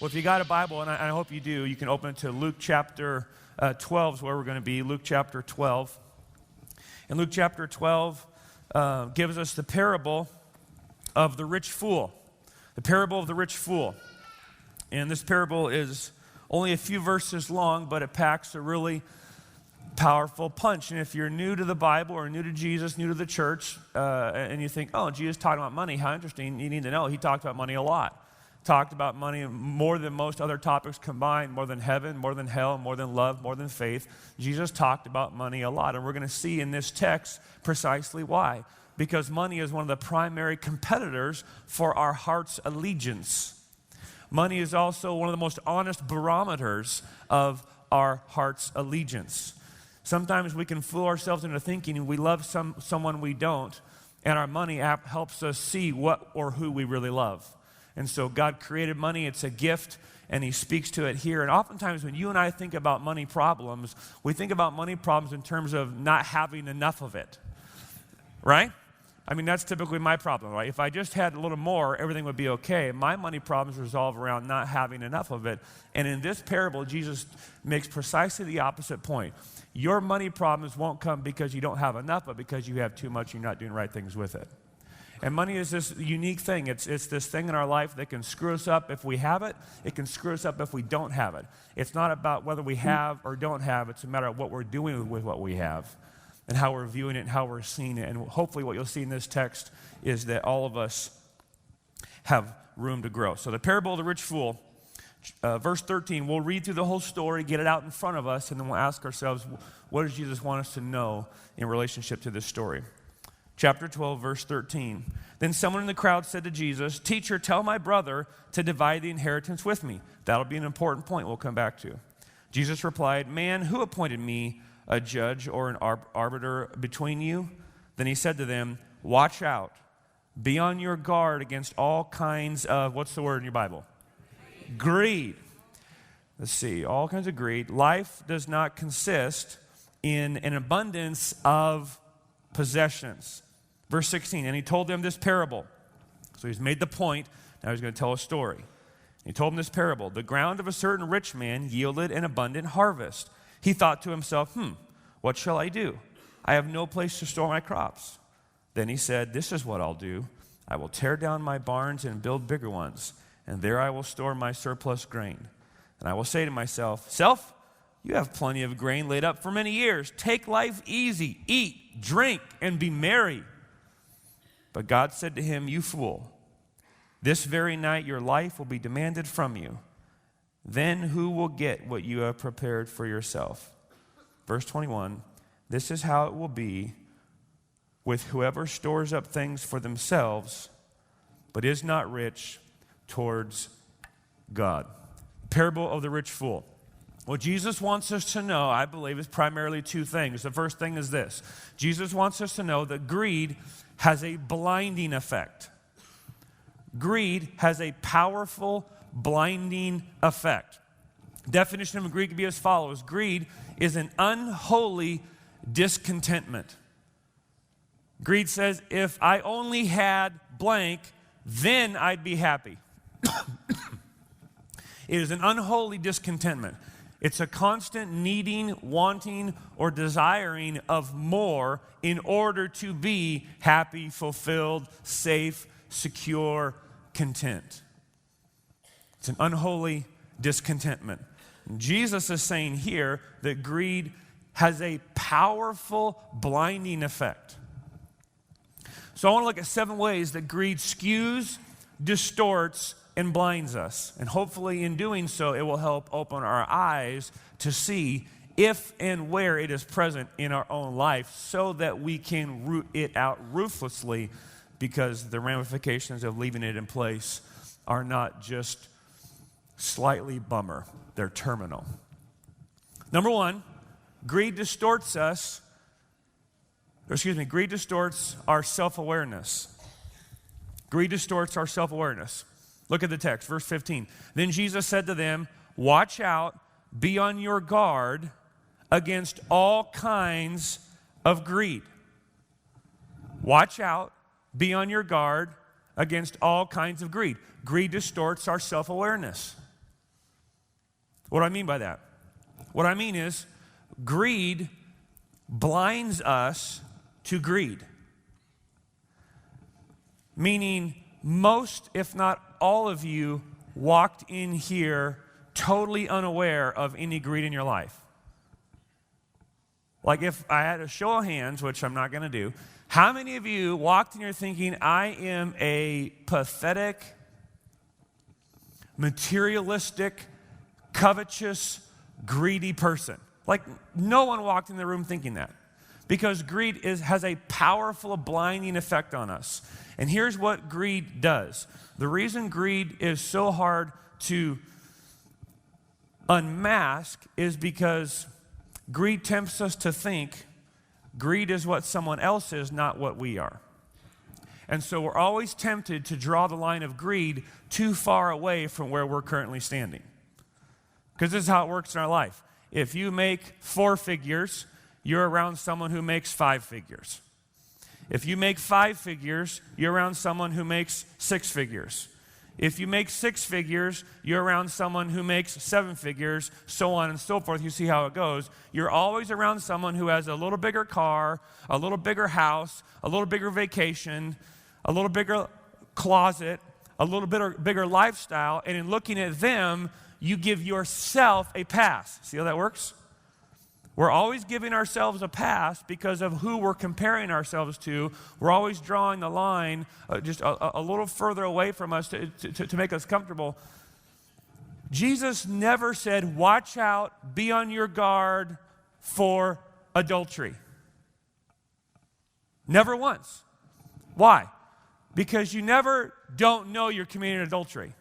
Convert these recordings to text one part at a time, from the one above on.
Well, if you got a Bible, and I hope you do, you can open it to Luke chapter 12 is where we're going to be, Luke chapter 12. And Luke chapter 12 gives us the parable of the rich fool. The parable of the rich fool. And this parable is only a few verses long, but it packs a really powerful punch. And if you're new to the Bible or new to Jesus, new to the church, and you think, oh, Jesus talked about money, how interesting, you need to know he talked about money a lot. Talked about money more than most other topics combined, more than heaven, more than hell, more than love, more than faith. Jesus talked about money a lot, and we're going to see in this text precisely why. Because money is one of the primary competitors for our heart's allegiance. Money is also one of the most honest barometers of our heart's allegiance. Sometimes we can fool ourselves into thinking we love someone we don't, and our money app helps us see what or who we really love. And so God created money, it's a gift, and he speaks to it here. And oftentimes when you and I think about money problems, we think about money problems in terms of not having enough of it, right? I mean, that's typically my problem, right? If I just had a little more, everything would be okay. My money problems resolve around not having enough of it. And in this parable, Jesus makes precisely the opposite point. Your money problems won't come because you don't have enough, but because you have too much and you're not doing right things with it. And money is this unique thing. It's this thing in our life that can screw us up if we have it. It can screw us up if we don't have it. It's not about whether we have or don't have. It's a matter of what we're doing with what we have and how we're viewing it and how we're seeing it. And hopefully what you'll see in this text is that all of us have room to grow. So the parable of the rich fool, verse 13, we'll read through the whole story, get it out in front of us, and then we'll ask ourselves, what does Jesus want us to know in relationship to this story? Chapter 12, verse 13. Then someone in the crowd said to Jesus, "Teacher, tell my brother to divide the inheritance with me." That'll be an important point we'll come back to. Jesus replied, "Man, who appointed me a judge or an arbiter between you?" Then he said to them, "Watch out. Be on your guard against all kinds of," what's the word in your Bible? Greed. Let's see, all kinds of greed. Life does not consist in an abundance of possessions. Verse 16, and he told them this parable. So he's made the point, now he's going to tell a story. He told them this parable. The ground of a certain rich man yielded an abundant harvest. He thought to himself, what shall I do? I have no place to store my crops. Then he said, this is what I'll do. I will tear down my barns and build bigger ones, and there I will store my surplus grain. And I will say to myself, self, you have plenty of grain laid up for many years. Take life easy, eat, drink, and be merry. But God said to him, you fool, this very night your life will be demanded from you. Then who will get what you have prepared for yourself? Verse 21, this is how it will be with whoever stores up things for themselves, but is not rich towards God. Parable of the rich fool. What Jesus wants us to know, I believe, is primarily two things. The first thing is this. Jesus wants us to know that greed has a blinding effect. Greed has a powerful, blinding effect. Definition of greed can be as follows. Greed is an unholy discontentment. Greed says, if I only had blank, then I'd be happy. It is an unholy discontentment. It's a constant needing, wanting, or desiring of more in order to be happy, fulfilled, safe, secure, content. It's an unholy discontentment. And Jesus is saying here that greed has a powerful, blinding effect. So I want to look at 7 ways that greed skews, distorts, and blinds us. And hopefully in doing so, it will help open our eyes to see if and where it is present in our own life so that we can root it out ruthlessly, because the ramifications of leaving it in place are not just slightly bummer, they're terminal. Number 1, greed distorts our self-awareness. Greed distorts our self-awareness. Look at the text, verse 15. Then Jesus said to them, watch out, be on your guard against all kinds of greed. Watch out, be on your guard against all kinds of greed. Greed distorts our self-awareness. What do I mean by that? What I mean is greed blinds us to greed. Meaning most, if not all of you, walked in here totally unaware of any greed in your life. Like if I had a show of hands, which I'm not going to do, how many of you walked in here thinking, I am a pathetic, materialistic, covetous, greedy person? Like no one walked in the room thinking that. Because greed has a powerful blinding effect on us. And here's what greed does. The reason greed is so hard to unmask is because greed tempts us to think greed is what someone else is, not what we are. And so we're always tempted to draw the line of greed too far away from where we're currently standing. Because this is how it works in our life. If you make 4 figures, you're around someone who makes 5 figures. If you make 5 figures, you're around someone who makes 6 figures. If you make 6 figures, you're around someone who makes 7 figures, so on and so forth. You see how it goes. You're always around someone who has a little bigger car, a little bigger house, a little bigger vacation, a little bigger closet, a little bigger lifestyle, and in looking at them, you give yourself a pass. See how that works? We're always giving ourselves a pass because of who we're comparing ourselves to. We're always drawing the line just a little further away from us to make us comfortable. Jesus never said, watch out, be on your guard for adultery. Never once. Why? Because you never don't know you're committing adultery.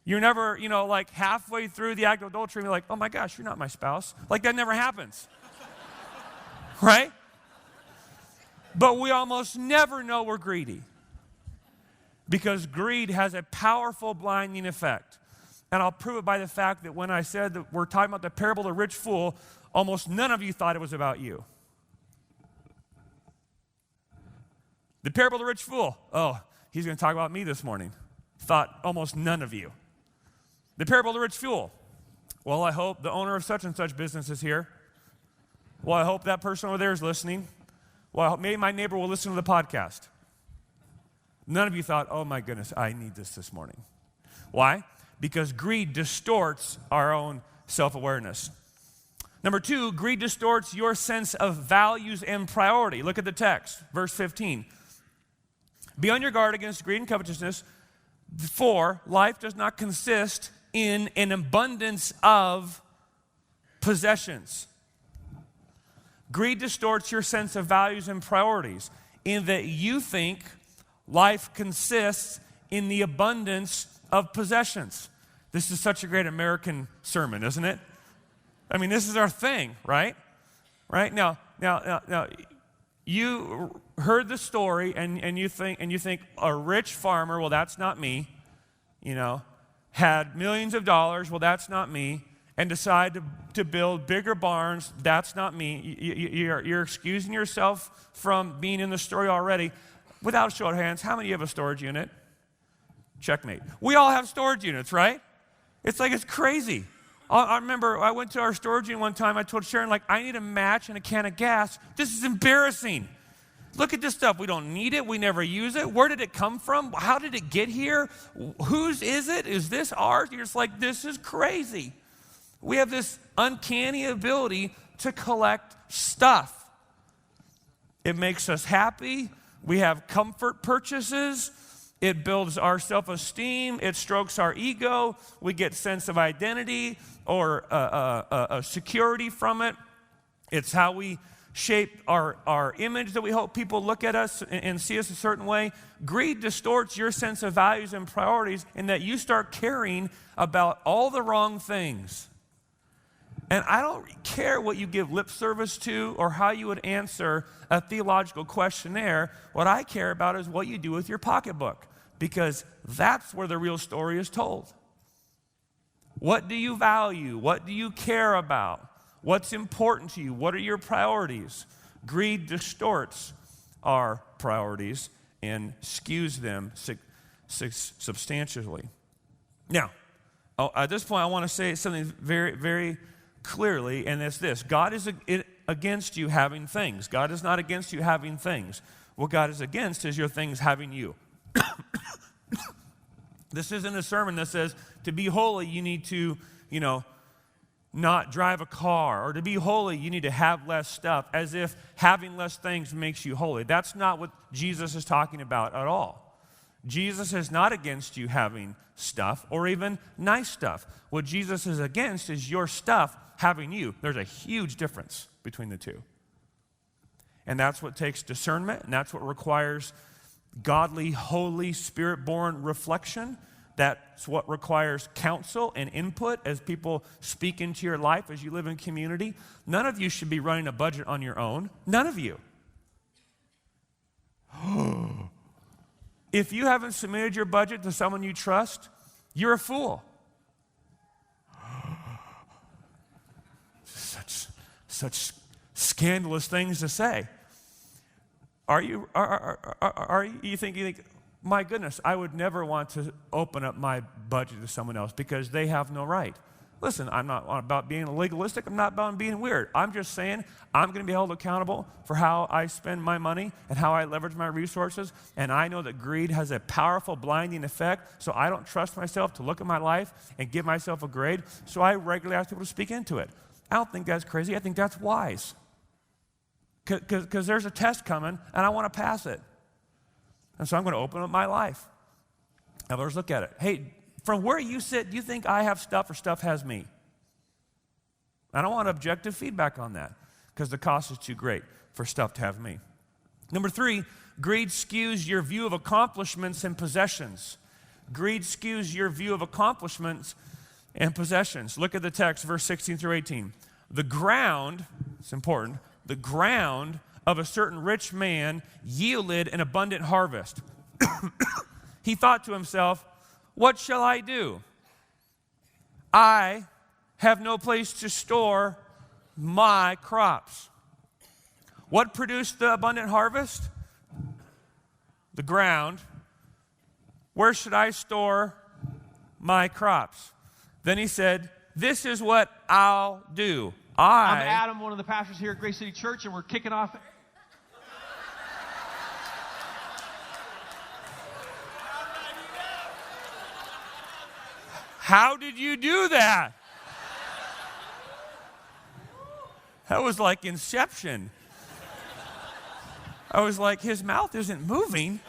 You're never, like halfway through the act of adultery, and you're like, oh my gosh, you're not my spouse. Like that never happens. Right? But we almost never know we're greedy. Because greed has a powerful blinding effect. And I'll prove it by the fact that when I said that we're talking about the parable of the rich fool, almost none of you thought it was about you. The parable of the rich fool. Oh, he's going to talk about me this morning. Thought almost none of you. The parable of the rich fool. Well, I hope the owner of such and such business is here. Well, I hope that person over there is listening. Well, I hope maybe my neighbor will listen to the podcast. None of you thought, oh my goodness, I need this morning. Why? Because greed distorts our own self-awareness. Number 2, greed distorts your sense of values and priority. Look at the text, verse 15. Be on your guard against greed and covetousness, for life does not consist in an abundance of possessions. Greed distorts your sense of values and priorities in that you think life consists in the abundance of possessions. This is such a great American sermon, isn't it? I mean, this is our thing, right? Right? Now, you heard the story and you think a rich farmer, well, that's not me, had millions of dollars, well, that's not me, and decide to build bigger barns, that's not me. You're excusing yourself from being in the story already. Without a show of hands, how many of you have a storage unit? Checkmate. We all have storage units, right? It's like it's crazy. I remember I went to our storage unit one time. I told Sharon, I need a match and a can of gas. This is embarrassing. Look at this stuff. We don't need it. We never use it. Where did it come from? How did it get here? Whose is it? Is this ours? You're just like, this is crazy. We have this uncanny ability to collect stuff. It makes us happy. We have comfort purchases. It builds our self-esteem. It strokes our ego. We get sense of identity or a security from it. It's how we shape our image that we hope people look at us and see us a certain way. Greed distorts your sense of values and priorities in that you start caring about all the wrong things. And I don't care what you give lip service to or how you would answer a theological questionnaire. What I care about is what you do with your pocketbook, because that's where the real story is told. What do you value? What do you care about? What's important to you? What are your priorities? Greed distorts our priorities and skews them substantially. Now, At this point, I want to say something very, very clearly, and it's this. God is against you having things. God is not against you having things. What God is against is your things having you. This isn't a sermon that says to be holy, you need to, not drive a car. Or to be holy, you need to have less stuff, as if having less things makes you holy. That's not what Jesus is talking about at all. Jesus is not against you having stuff or even nice stuff. What Jesus is against is your stuff having you. There's a huge difference between the two. And that's what takes discernment, and that's what requires godly, holy, Spirit-born reflection. That's what requires counsel and input as people speak into your life as you live in community. None of you should be running a budget on your own. None of you. If you haven't submitted your budget to someone you trust, you're a fool. Such scandalous things to say. Are you think, my goodness, I would never want to open up my budget to someone else because they have no right. Listen, I'm not about being legalistic. I'm not about being weird. I'm just saying I'm going to be held accountable for how I spend my money and how I leverage my resources. And I know that greed has a powerful blinding effect, so I don't trust myself to look at my life and give myself a grade. So I regularly ask people to speak into it. I don't think that's crazy. I think that's wise. Because there's a test coming, and I want to pass it. And so I'm going to open up my life. Others look at it. Hey, from where you sit, do you think I have stuff or stuff has me? I don't want objective feedback on that because the cost is too great for stuff to have me. Number 3, greed skews your view of accomplishments and possessions. Greed skews your view of accomplishments and possessions. Look at the text, verse 16 through 18. The ground, it's important, the ground of a certain rich man yielded an abundant harvest. He thought to himself, what shall I do? I have no place to store my crops. What produced the abundant harvest? The ground. Where should I store my crops? Then he said, this is what I'll do. I'm Adam, one of the pastors here at Grace City Church, and we're kicking off. How did you do that? That was like Inception. I was like, his mouth isn't moving.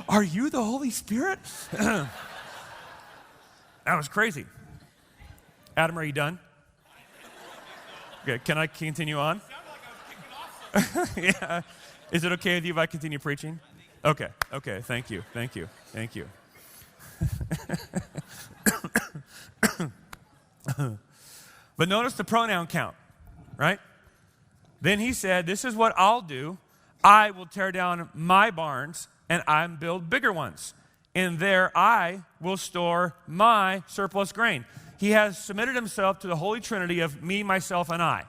Are you the Holy Spirit? That was crazy. Adam, are you done? Okay, can I continue on? Yeah. Is it okay with you if I continue preaching? Okay, thank you. But notice the pronoun count, right? Then he said, this is what I'll do. I will tear down my barns and I build bigger ones. And there I will store my surplus grain. He has submitted himself to the Holy Trinity of me, myself, and I.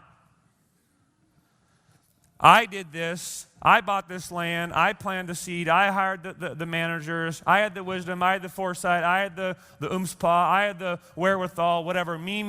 I did this. I bought this land. I planted the seed. I hired the managers. I had the wisdom. I had the foresight. I had the umspa. I had the wherewithal, whatever. Me,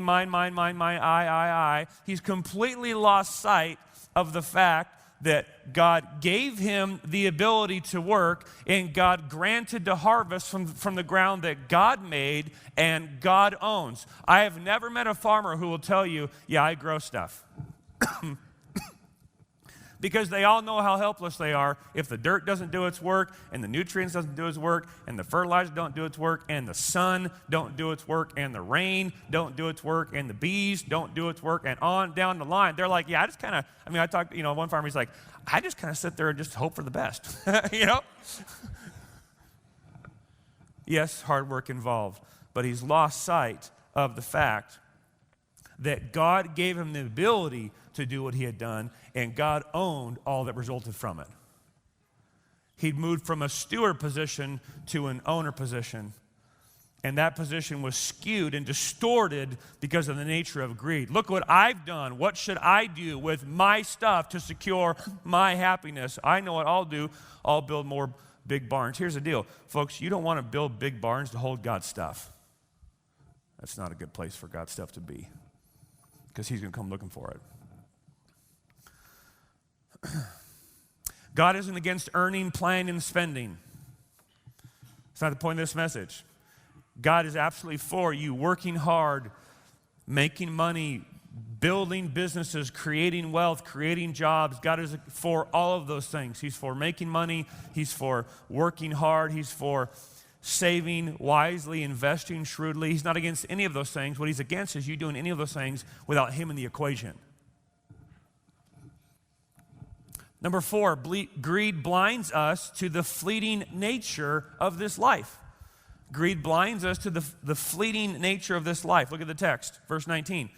mine, I. He's completely lost sight of the fact that God gave him the ability to work, and God granted to harvest from the ground that God made and God owns. I have never met a farmer who will tell you, yeah, I grow stuff. Because they all know how helpless they are if the dirt doesn't do its work, and the nutrients doesn't do its work, and the fertilizer don't do its work, and the sun don't do its work, and the rain don't do its work, and the bees don't do its work, and on down the line. They're like, yeah, I talked, one farmer, he's like, I just kind of sit there and just hope for the best, Yes, hard work involved, but he's lost sight of the fact that God gave him the ability to do what he had done, and God owned all that resulted from it. He'd moved from a steward position to an owner position, and that position was skewed and distorted because of the nature of greed. Look what I've done. What should I do with my stuff to secure my happiness? I know what I'll do. I'll build more big barns. Here's the deal, folks, you don't want to build big barns to hold God's stuff. That's not a good place for God's stuff to be, because he's going to come looking for it. God isn't against earning, planning, and spending. It's not the point of this message. God is absolutely for you working hard, making money, building businesses, creating wealth, creating jobs. God is for all of those things. He's for making money. He's for working hard. He's for saving wisely, investing shrewdly. He's not against any of those things. What he's against is you doing any of those things without him in the equation. Number 4, greed blinds us to the fleeting nature of this life. Greed blinds us to the fleeting nature of this life. Look at the text, verse 19.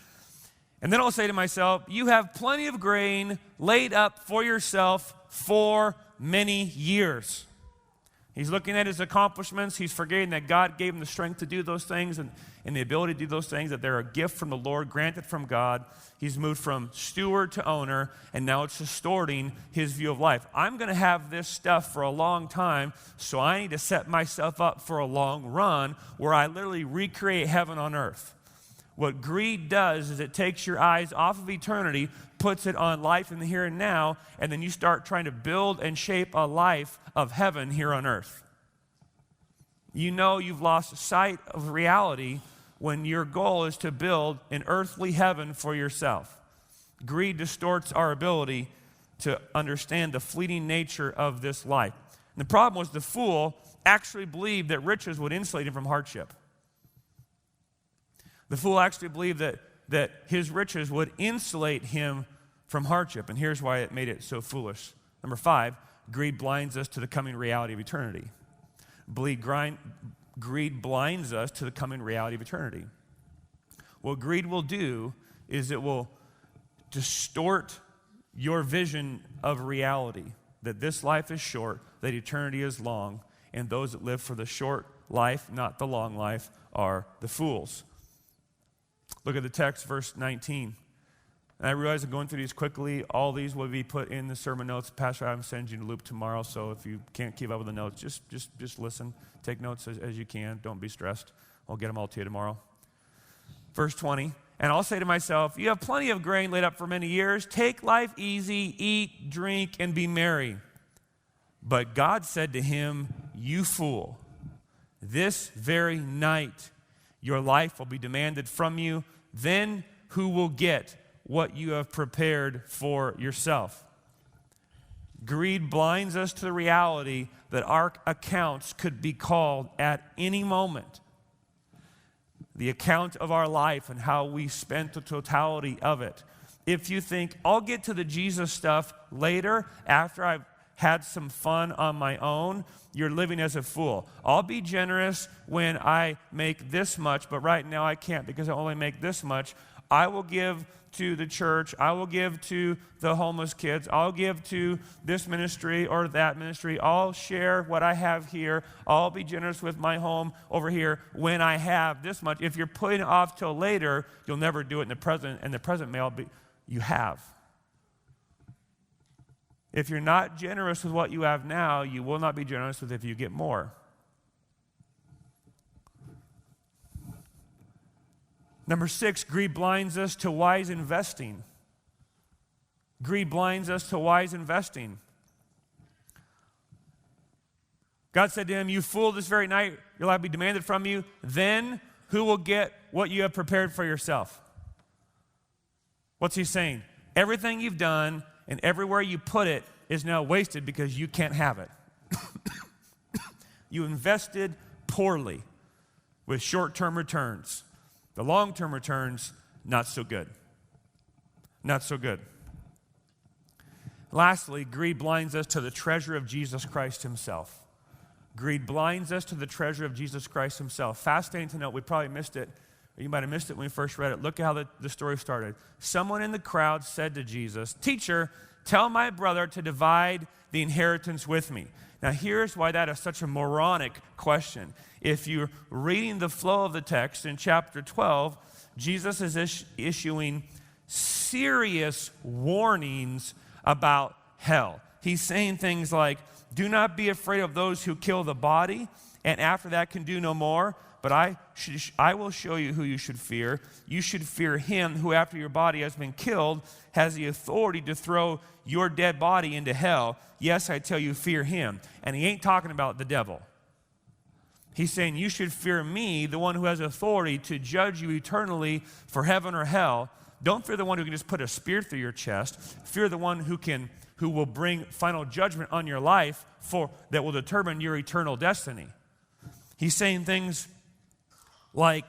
And then I'll say to myself, you have plenty of grain laid up for yourself for many years. He's looking at his accomplishments. He's forgetting that God gave him the strength to do those things and the ability to do those things, that they're a gift from the Lord, granted from God. He's moved from steward to owner, and now it's distorting his view of life. I'm going to have this stuff for a long time, so I need to set myself up for a long run where I literally recreate heaven on earth. What greed does is it takes your eyes off of eternity, puts it on life in the here and now, and then you start trying to build and shape a life of heaven here on earth. You know you've lost sight of reality when your goal is to build an earthly heaven for yourself. Greed distorts our ability to understand the fleeting nature of this life. And the problem was the fool actually believed that riches would insulate him from hardship. The fool actually believed that his riches would insulate him from hardship. And here's why it made it so foolish. Number 5, greed blinds us to the coming reality of eternity. Greed blinds us to the coming reality of eternity. What greed will do is it will distort your vision of reality, that this life is short, that eternity is long, and those that live for the short life, not the long life, are the fools. Look at the text, verse 19. And I realize I'm going through these quickly. All these will be put in the sermon notes. Pastor Adam sends you a loop tomorrow, so if you can't keep up with the notes, just listen. Take notes as you can. Don't be stressed. I'll get them all to you tomorrow. Verse 20. And I'll say to myself, you have plenty of grain laid up for many years. Take life easy, eat, drink, and be merry. But God said to him, you fool, this very night your life will be demanded from you. Then who will get what you have prepared for yourself? Greed blinds us to the reality that our accounts could be called at any moment. The account of our life and how we spent the totality of it. If you think, I'll get to the Jesus stuff later after I've had some fun on my own, you're living as a fool. I'll be generous when I make this much, but right now I can't because I only make this much. I will give to the church. I will give to the homeless kids. I'll give to this ministry or that ministry. I'll share what I have here. I'll be generous with my home over here when I have this much. If you're putting it off till later, you'll never do it in the present, and the present may all be you have. If you're not generous with what you have now, you will not be generous with if you get more. Number 6, greed blinds us to wise investing. Greed blinds us to wise investing. God said to him, you fool, this very night your life will be demanded from you. Then who will get what you have prepared for yourself? What's he saying? Everything you've done and everywhere you put it is now wasted because you can't have it. You invested poorly with short-term returns. The long-term returns, not so good. Not so good. Lastly, greed blinds us to the treasure of Jesus Christ himself. Greed blinds us to the treasure of Jesus Christ himself. Fascinating to note, we probably missed it. You might have missed it when we first read it. Look at how the story started. Someone in the crowd said to Jesus, teacher, tell my brother to divide the inheritance with me. Now here's why that is such a moronic question. If you're reading the flow of the text in chapter 12, Jesus is issuing serious warnings about hell. He's saying things like, Do not be afraid of those who kill the body, and after that can do no more. But I will show you who you should fear. You should fear him who, after your body has been killed, has the authority to throw your dead body into hell. Yes, I tell you, fear him. And he ain't talking about the devil. He's saying you should fear me, the one who has authority to judge you eternally for heaven or hell. Don't fear the one who can just put a spear through your chest. Fear the one who will bring final judgment on your life that will determine your eternal destiny. He's saying things like,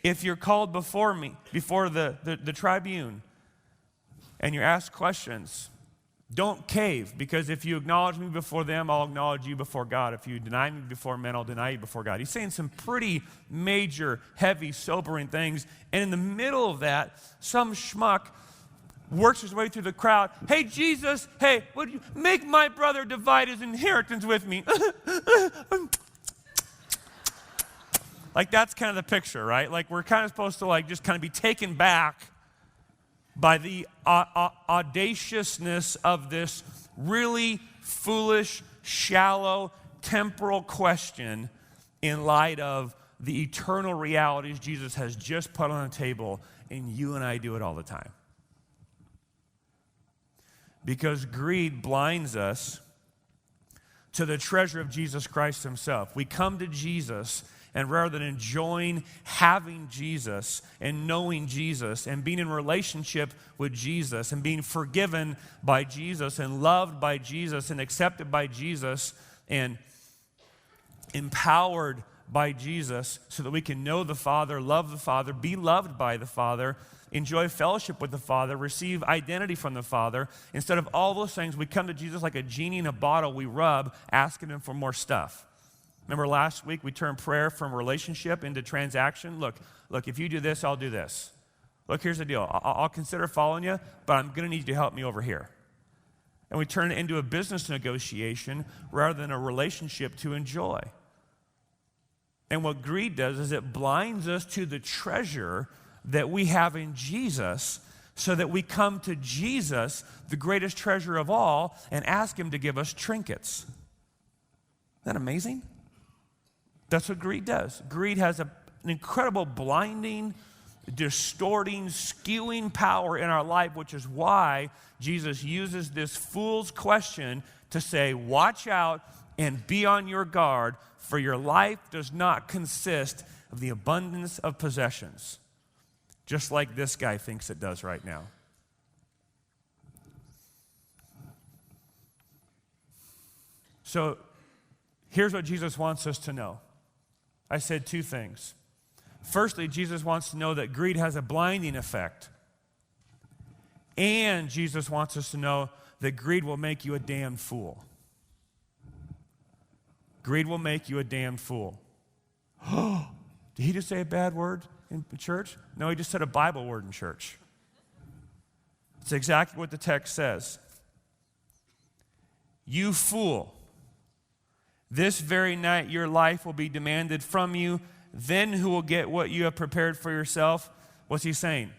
if you're called before the tribune, and you're asked questions, don't cave, because if you acknowledge me before them, I'll acknowledge you before God. If you deny me before men, I'll deny you before God. He's saying some pretty major, heavy, sobering things. And in the middle of that, some schmuck works his way through the crowd. Hey, Jesus, hey, would you make my brother divide his inheritance with me? Like, that's kind of the picture, right? Like, we're kind of supposed to, like, just kind of be taken back by the audaciousness of this really foolish, shallow, temporal question in light of the eternal realities Jesus has just put on the table, and you and I do it all the time. Because greed blinds us to the treasure of Jesus Christ himself. We come to Jesus, and rather than enjoying having Jesus and knowing Jesus and being in relationship with Jesus and being forgiven by Jesus and loved by Jesus and accepted by Jesus and empowered by Jesus so that we can know the Father, love the Father, be loved by the Father, enjoy fellowship with the Father, receive identity from the Father. Instead of all those things, we come to Jesus like a genie in a bottle we rub, asking him for more stuff. Remember last week we turned prayer from relationship into transaction? Look, if you do this, I'll do this. Look, here's the deal. I'll consider following you, but I'm going to need you to help me over here. And we turn it into a business negotiation rather than a relationship to enjoy. And what greed does is it blinds us to the treasure that we have in Jesus so that we come to Jesus, the greatest treasure of all, and ask him to give us trinkets. Isn't that amazing? That's what greed does. Greed has an incredible blinding, distorting, skewing power in our life, which is why Jesus uses this fool's question to say, watch out and be on your guard, for your life does not consist of the abundance of possessions, just like this guy thinks it does right now. So here's what Jesus wants us to know. I said two things. Firstly, Jesus wants to know that greed has a blinding effect. And Jesus wants us to know that greed will make you a damned fool. Greed will make you a damned fool. Did he just say a bad word in church? No, he just said a Bible word in church. It's exactly what the text says. You fool. This very night your life will be demanded from you. Then who will get what you have prepared for yourself? What's he saying?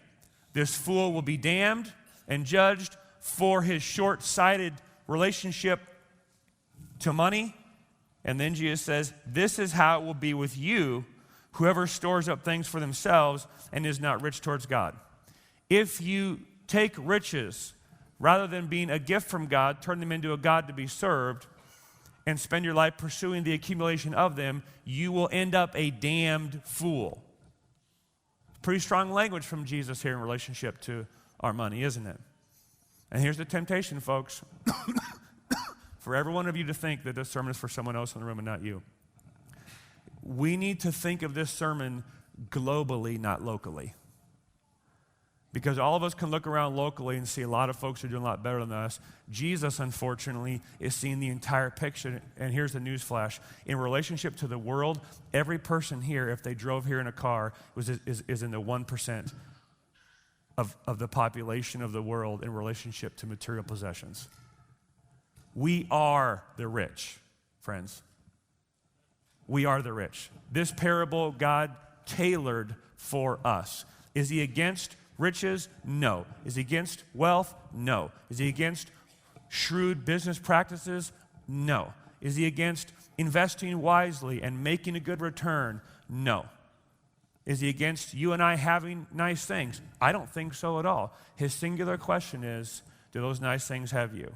This fool will be damned and judged for his short-sighted relationship to money. And then Jesus says, this is how it will be with you, whoever stores up things for themselves and is not rich towards God. If you take riches, rather than being a gift from God, turn them into a God to be served, and spend your life pursuing the accumulation of them, you will end up a damned fool. Pretty strong language from Jesus here in relationship to our money, isn't it? And here's the temptation, folks. For every one of you to think that this sermon is for someone else in the room and not you. We need to think of this sermon globally, not locally. Because all of us can look around locally and see a lot of folks are doing a lot better than us. Jesus, unfortunately, is seeing the entire picture. And here's the news flash. In relationship to the world, every person here, if they drove here in a car, is in the 1% of the population of the world in relationship to material possessions. We are the rich, friends. We are the rich. This parable God tailored for us. Is he against riches? No. Is he against wealth? No. Is he against shrewd business practices? No. Is he against investing wisely and making a good return? No. Is he against you and I having nice things? I don't think so at all. His singular question is, do those nice things have you?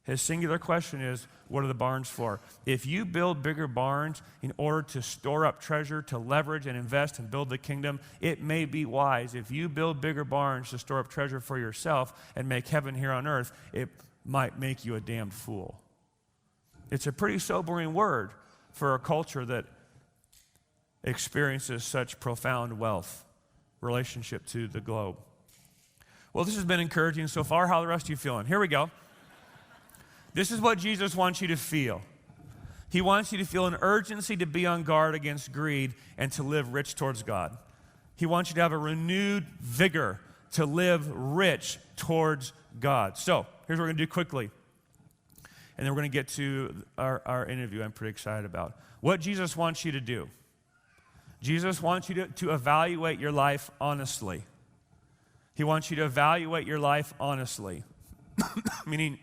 His singular question is, what are the barns for? If you build bigger barns in order to store up treasure, to leverage and invest and build the kingdom, it may be wise. If you build bigger barns to store up treasure for yourself and make heaven here on earth, it might make you a damned fool. It's a pretty sobering word for a culture that experiences such profound wealth, relationship to the globe. Well, this has been encouraging so far. How are the rest of you feeling? Here we go. This is what Jesus wants you to feel. He wants you to feel an urgency to be on guard against greed and to live rich towards God. He wants you to have a renewed vigor to live rich towards God. So, here's what we're going to do quickly. And then we're going to get to our interview I'm pretty excited about. What Jesus wants you to do. Jesus wants you to evaluate your life honestly. He wants you to evaluate your life honestly. Meaning,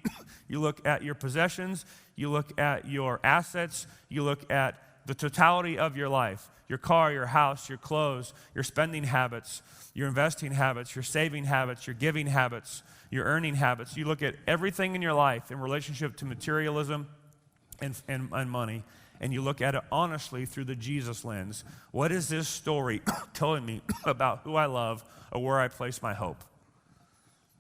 you look at your possessions, you look at your assets, you look at the totality of your life. Your car, your house, your clothes, your spending habits, your investing habits, your saving habits, your giving habits, your earning habits. You look at everything in your life in relationship to materialism and money, and you look at it honestly through the Jesus lens. What is this story telling me about who I love or where I place my hope?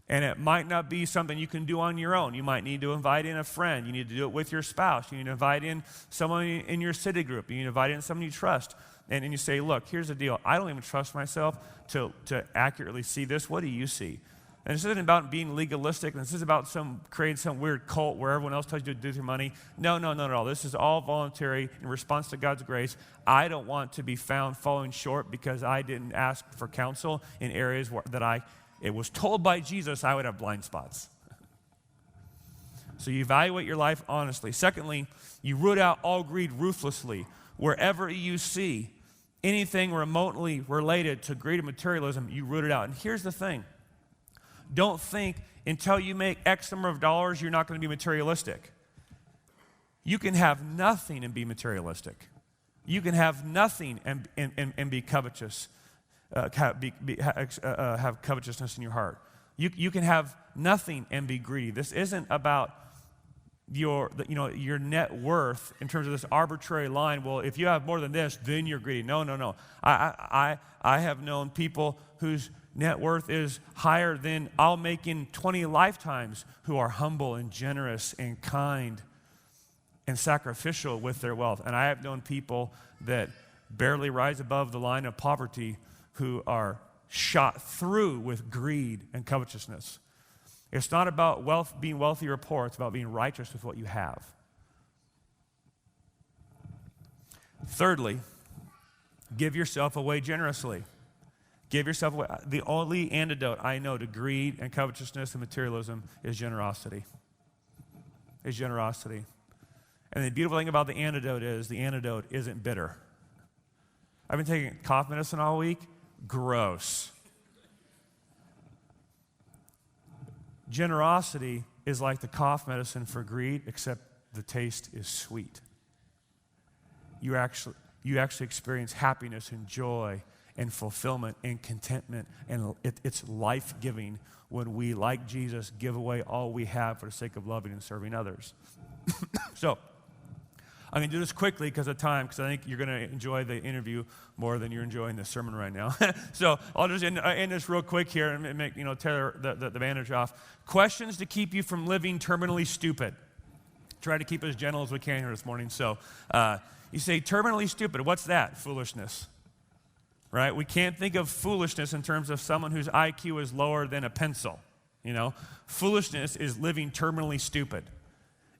And it might not be something you can do on your own. You might need to invite in a friend. You need to do it with your spouse. You need to invite in someone in your city group. You need to invite in someone you trust. And you say, look, here's the deal. I don't even trust myself to accurately see this. What do you see? And this isn't about being legalistic. This is about creating some weird cult where everyone else tells you to do your money. No, not at all. This is all voluntary in response to God's grace. I don't want to be found falling short because I didn't ask for counsel in areas it was told by Jesus I would have blind spots. So you evaluate your life honestly. Secondly, you root out all greed ruthlessly. Wherever you see anything remotely related to greed and materialism, you root it out. And here's the thing. Don't think until you make X number of dollars, you're not going to be materialistic. You can have nothing and be materialistic. You can have nothing and be covetous. Have covetousness in your heart. You can have nothing and be greedy. This isn't about your net worth in terms of this arbitrary line. Well, if you have more than this, then you're greedy. No. I have known people whose net worth is higher than I'll make in 20 lifetimes who are humble and generous and kind and sacrificial with their wealth. And I have known people that barely rise above the line of poverty who are shot through with greed and covetousness. It's not about being wealthy or poor. It's about being righteous with what you have. Thirdly, give yourself away generously. Give yourself away. The only antidote I know to greed and covetousness and materialism is generosity. Is generosity. And the beautiful thing about the antidote isn't bitter. I've been taking cough medicine all week. Gross. Generosity is like the cough medicine for greed, except the taste is sweet. You actually experience happiness and joy and fulfillment and contentment, and it's life-giving when we, like Jesus, give away all we have for the sake of loving and serving others. So, I'm going to do this quickly because of time, because I think you're going to enjoy the interview more than you're enjoying the sermon right now. So I'll just end this real quick here and make tear the bandage off. Questions to keep you from living terminally stupid. Try to keep it as gentle as we can here this morning. So you say terminally stupid. What's that? Foolishness. Right? We can't think of foolishness in terms of someone whose IQ is lower than a pencil. Foolishness is living terminally stupid.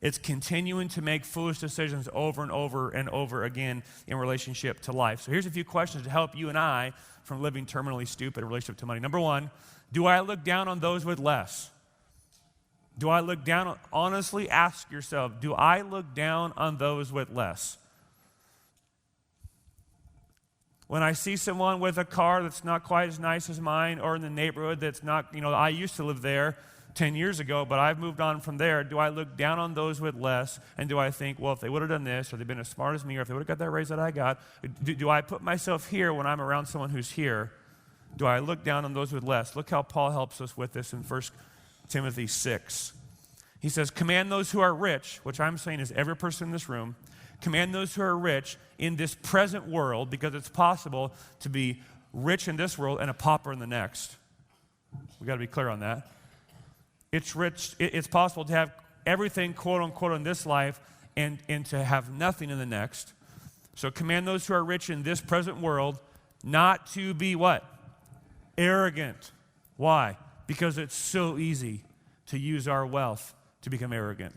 It's continuing to make foolish decisions over and over and over again in relationship to life. So here's a few questions to help you and I from living terminally stupid in relationship to money. Number one, do I look down on those with less? Do I look down? Honestly, ask yourself, do I look down on those with less? When I see someone with a car that's not quite as nice as mine, or in the neighborhood that's not, I used to live there, 10 years ago, but I've moved on from there. Do I look down on those with less? And do I think, well, if they would have done this, or they've been as smart as me, or if they would have got that raise that I got, do I put myself here when I'm around someone who's here? Do I look down on those with less? Look how Paul helps us with this in 1 Timothy 6. He says, command those who are rich, which I'm saying is every person in this room, command those who are rich in this present world, because it's possible to be rich in this world and a pauper in the next. We've got to be clear on that. It's possible to have everything, quote unquote, in this life and to have nothing in the next. So command those who are rich in this present world not to be what? Arrogant. Why? Because it's so easy to use our wealth to become arrogant,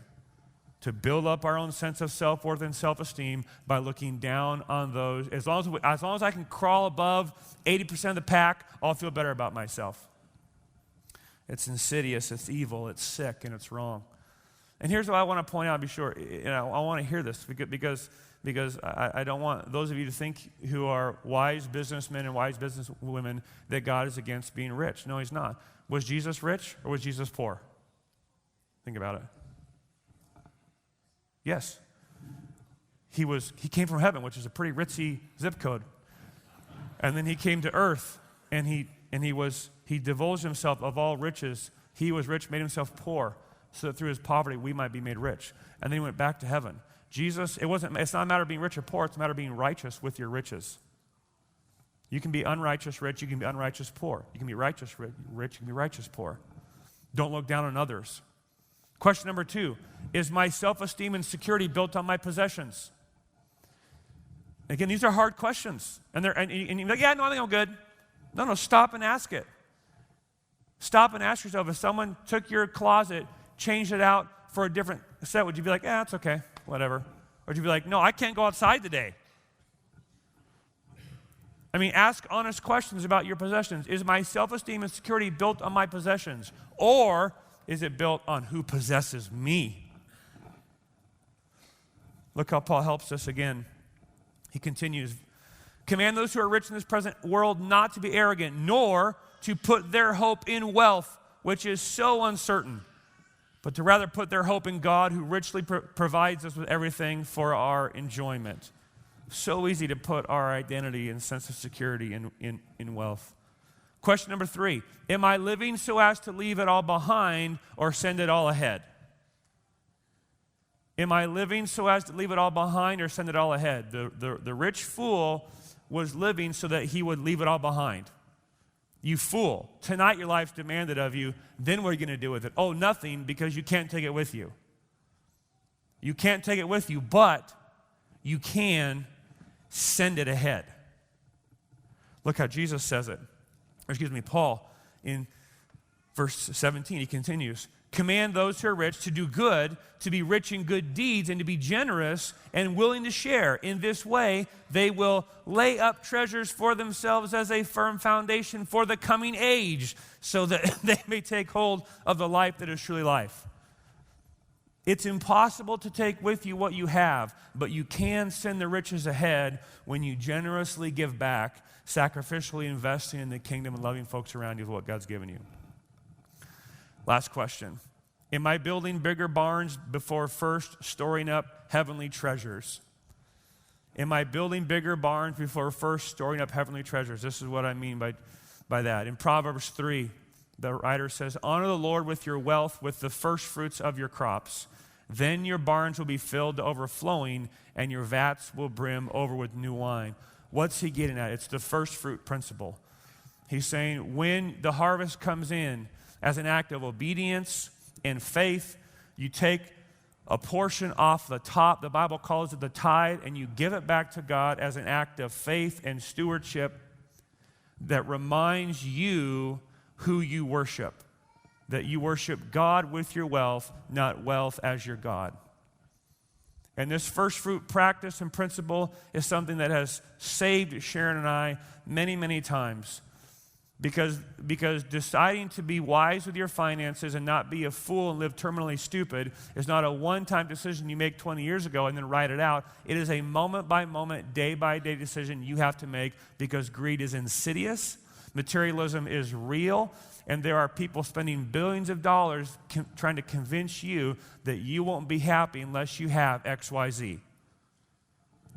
to build up our own sense of self-worth and self-esteem by looking down on those. As long as I can crawl above 80% of the pack, I'll feel better about myself. It's insidious, it's evil, it's sick, and it's wrong. And here's what I want to point out, be sure, I want to hear this because I don't want those of you to think who are wise businessmen and wise businesswomen that God is against being rich. No, he's not. Was Jesus rich or was Jesus poor? Think about it. Yes. He came from heaven, which is a pretty ritzy zip code. And then he came to earth, and he divulged himself of all riches. He was rich, made himself poor, so that through his poverty we might be made rich. And then he went back to heaven. Jesus, it's not a matter of being rich or poor, it's a matter of being righteous with your riches. You can be unrighteous rich, you can be unrighteous poor. You can be righteous rich, you can be righteous poor. Don't look down on others. Question number 2, is my self-esteem and security built on my possessions? Again, these are hard questions. And you're like, yeah, no, I think I'm good. No, stop and ask it. Stop and ask yourself, if someone took your closet, changed it out for a different set, would you be like, it's okay, whatever? Or would you be like, no, I can't go outside today? I mean, ask honest questions about your possessions. Is my self-esteem and security built on my possessions? Or is it built on who possesses me? Look how Paul helps us again. He continues, command those who are rich in this present world not to be arrogant, nor to put their hope in wealth, which is so uncertain, but to rather put their hope in God, who richly provides us with everything for our enjoyment. So easy to put our identity and sense of security in wealth. Question number 3, am I living so as to leave it all behind or send it all ahead? Am I living so as to leave it all behind or send it all ahead? The rich fool was living so that he would leave it all behind. You fool, tonight your life's demanded of you, then what are you going to do with it? Oh, nothing, because you can't take it with you. You can't take it with you, but you can send it ahead. Look how Jesus says it. Paul, in verse 17, he continues, command those who are rich to do good, to be rich in good deeds, and to be generous and willing to share. In this way, they will lay up treasures for themselves as a firm foundation for the coming age, so that they may take hold of the life that is truly life. It's impossible to take with you what you have, but you can send the riches ahead when you generously give back, sacrificially investing in the kingdom and loving folks around you with what God's given you. Last question. Am I building bigger barns before first storing up heavenly treasures? Am I building bigger barns before first storing up heavenly treasures? This is what I mean by that. In Proverbs 3, the writer says, honor the Lord with your wealth, with the first fruits of your crops. Then your barns will be filled to overflowing, and your vats will brim over with new wine. What's he getting at? It's the first fruit principle. He's saying when the harvest comes in, as an act of obedience and faith, you take a portion off the top, the Bible calls it the tithe, and you give it back to God as an act of faith and stewardship that reminds you who you worship. That you worship God with your wealth, not wealth as your God. And this first fruit practice and principle is something that has saved Sharon and I many, many times. Because deciding to be wise with your finances and not be a fool and live terminally stupid is not a one-time decision you make 20 years ago and then write it out. It is a moment-by-moment, day-by-day decision you have to make, because greed is insidious, Materialism is real, and there are people spending billions of dollars trying to convince you that you won't be happy unless you have XYZ.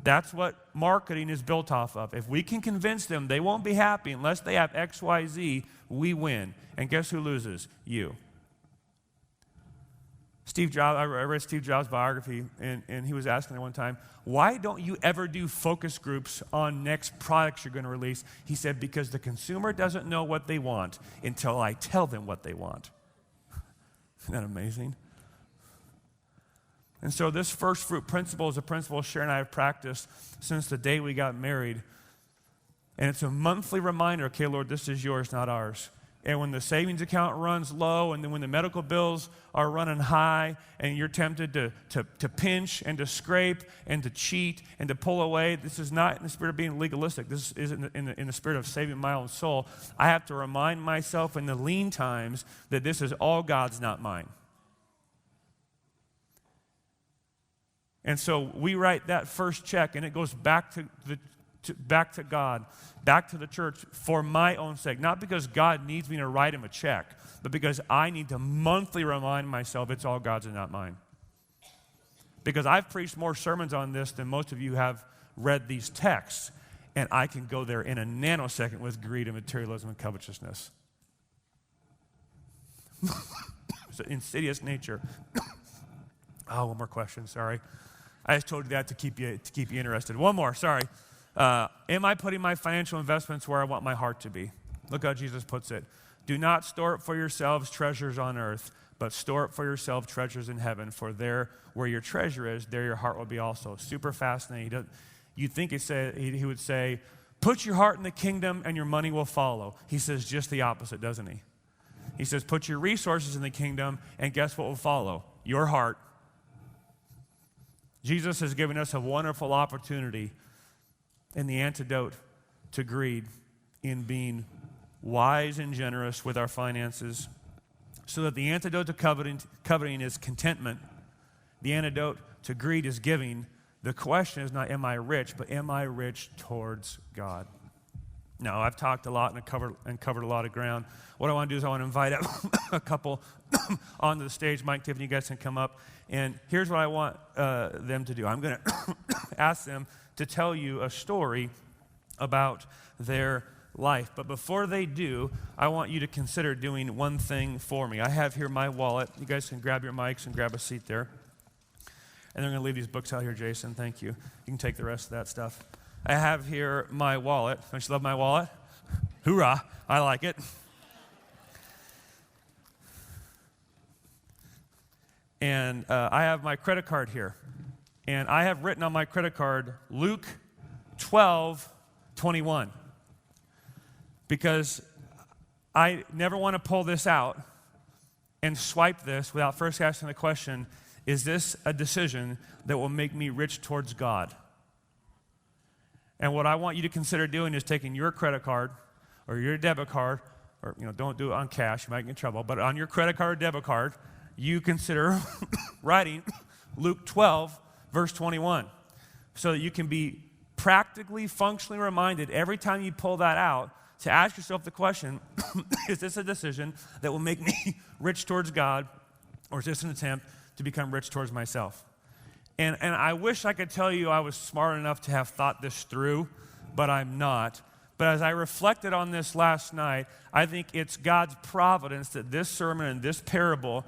That's what marketing is built off of. If we can convince them they won't be happy unless they have XYZ, we win. And guess who loses? You. Steve Jobs, I read Steve Jobs' biography, and he was asking at one time, why don't you ever do focus groups on next products you're going to release? He said, because the consumer doesn't know what they want until I tell them what they want. Isn't that amazing? And so this first fruit principle is a principle Sharon and I have practiced since the day we got married. And it's a monthly reminder, okay, Lord, this is yours, not ours. And when the savings account runs low, and then when the medical bills are running high, and you're tempted to pinch and to scrape and to cheat and to pull away, this is not in the spirit of being legalistic. This is in the spirit of saving my own soul. I have to remind myself in the lean times that this is all God's, not mine. And so we write that first check, and it goes back to God, back to the church for my own sake. Not because God needs me to write him a check, but because I need to monthly remind myself it's all God's and not mine. Because I've preached more sermons on this than most of you have read these texts, and I can go there in a nanosecond with greed and materialism and covetousness. It's an insidious nature. Oh, one more question, sorry. I just told you that to keep you interested. One more, sorry. Am I putting my financial investments where I want my heart to be? Look how Jesus puts it. Do not store up for yourselves treasures on earth, but store up for yourself treasures in heaven, for there where your treasure is, there your heart will be also. Super fascinating. You'd think he would say, put your heart in the kingdom and your money will follow. He says just the opposite, doesn't he? He says, put your resources in the kingdom, and guess what will follow? Your heart. Jesus has given us a wonderful opportunity and the antidote to greed in being wise and generous with our finances, so that the antidote to coveting is contentment. The antidote to greed is giving. The question is not, am I rich, but am I rich towards God? Now, I've talked a lot and covered a lot of ground. What I want to do is I want to invite a couple onto the stage. Mike, Tiffany, you guys can come up. And here's what I want them to do. I'm going to ask them to tell you a story about their life. But before they do, I want you to consider doing one thing for me. I have here my wallet. You guys can grab your mics and grab a seat there. And they're going to leave these books out here, Jason. Thank you. You can take the rest of that stuff. I have here my wallet. Don't you love my wallet? Hoorah. I like it. And I have my credit card here. And I have written on my credit card, Luke 12:21. Because I never want to pull this out and swipe this without first asking the question, is this a decision that will make me rich towards God? And what I want you to consider doing is taking your credit card or your debit card, or don't do it on cash, you might get in trouble, but on your credit card or debit card, you consider writing Luke 12, verse 21, so that you can be practically, functionally reminded every time you pull that out to ask yourself the question, is this a decision that will make me rich towards God, or is this an attempt to become rich towards myself? And I wish I could tell you I was smart enough to have thought this through, but I'm not. But as I reflected on this last night, I think it's God's providence that this sermon and this parable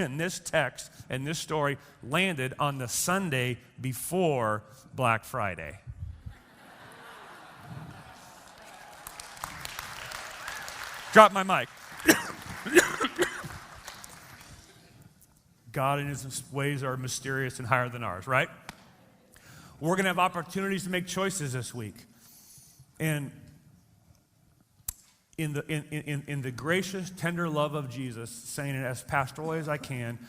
and this text and this story landed on the Sunday before Black Friday. Drop my mic. God in his ways are mysterious and higher than ours, right? We're going to have opportunities to make choices this week. And in the gracious, tender love of Jesus, saying it as pastorally as I can,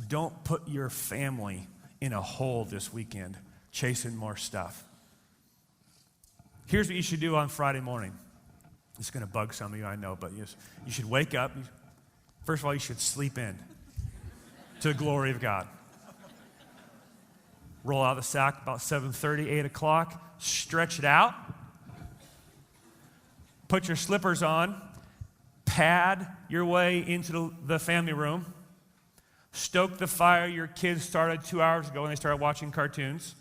don't put your family in a hole this weekend chasing more stuff. Here's what you should do on Friday morning. It's going to bug some of you, I know, but you should wake up. First of all, you should sleep in to the glory of God. Roll out of the sack about 7:30, 8 o'clock. Stretch it out. put your slippers on, pad your way into the family room, stoke the fire your kids started 2 hours ago when they started watching cartoons,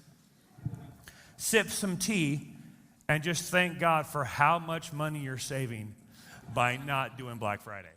sip some tea, and just thank God for how much money you're saving by not doing Black Friday.